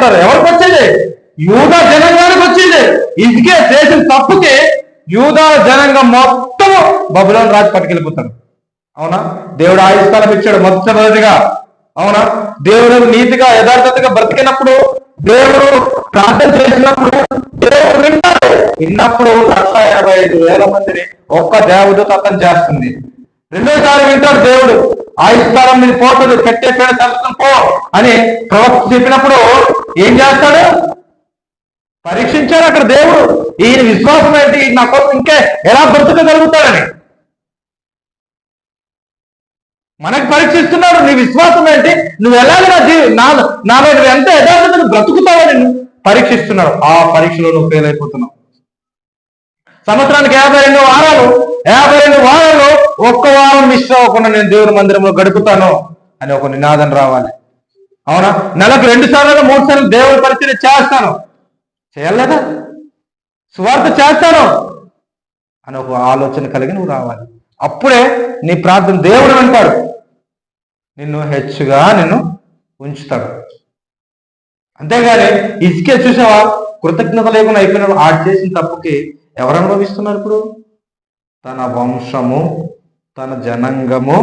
అంటారు. ఎవరికి వచ్చింది? యూదా జనాంగానికి వచ్చింది. ఇదికే చేసిన తప్పుకి యూదా జనాంగం మొత్తం బబులోను రాజు పట్టుకెళ్ళిపోతాడు. అవునా? దేవుడు ఆయుష్కాలం ఇచ్చాడు మొట్టమొదటిగా. అవునా? దేవుడు నీతిగా యథార్థతగా బ్రతికినప్పుడు, దేవుడు ప్రార్థన చేసినప్పుడు దేవుడు విన్నప్పుడు 1,85,000 మందిని ఒక్క దేవదూత అర్థం చేస్తుంది. రెండోసారి వింటాడు దేవుడు, ఆయుష్కాలం మీద పోతుంది, పెట్టే పేడ తగ్గుతుంది పో అని ప్రవక్త చెప్పినప్పుడు ఏం చేస్తాడు? పరీక్షించాడు అక్కడ దేవుడు. ఈయన విశ్వాసం ఏంటి, నా కోసం ఇంకే ఎలా బ్రతకగలుగుతాడని మనకు పరీక్షిస్తున్నాడు. నీ విశ్వాసం ఏంటి, నువ్వు ఎలాగ నాలో నువ్వు ఎంత యథార్థతను బ్రతుకుతావని పరీక్షిస్తున్నాడు. ఆ పరీక్షలో నువ్వు ఫెయిల్ అయిపోతున్నావు. సంవత్సరానికి 52 వారాలు, 52 వారాలు ఒక్క వారం మిస్ అవ్వకుండా నేను దేవుని మందిరంలో గడుపుతాను అని ఒక నినాదం రావాలి. అవునా? నెలకు 2 సార్లు 3 సార్లు దేవుని పరిచయం చేస్తాను, చేయలేదా? సువార్త చేస్తాను అని ఒక ఆలోచన కలిగి నువ్వు రావాలి. అప్పుడే నీ ప్రార్థన దేవుడు అంటాడు, నిన్ను హెచ్చుగా నిన్ను ఉంచుతాడు. అంతేగాని ఇసుకే చూసావా, కృతజ్ఞత లేకుండా అయిపోయిన ఆడు చేసిన తప్పుకి ఎవరు అనుభవిస్తున్నారు ఇప్పుడు? తన వంశము, తన జనాంగము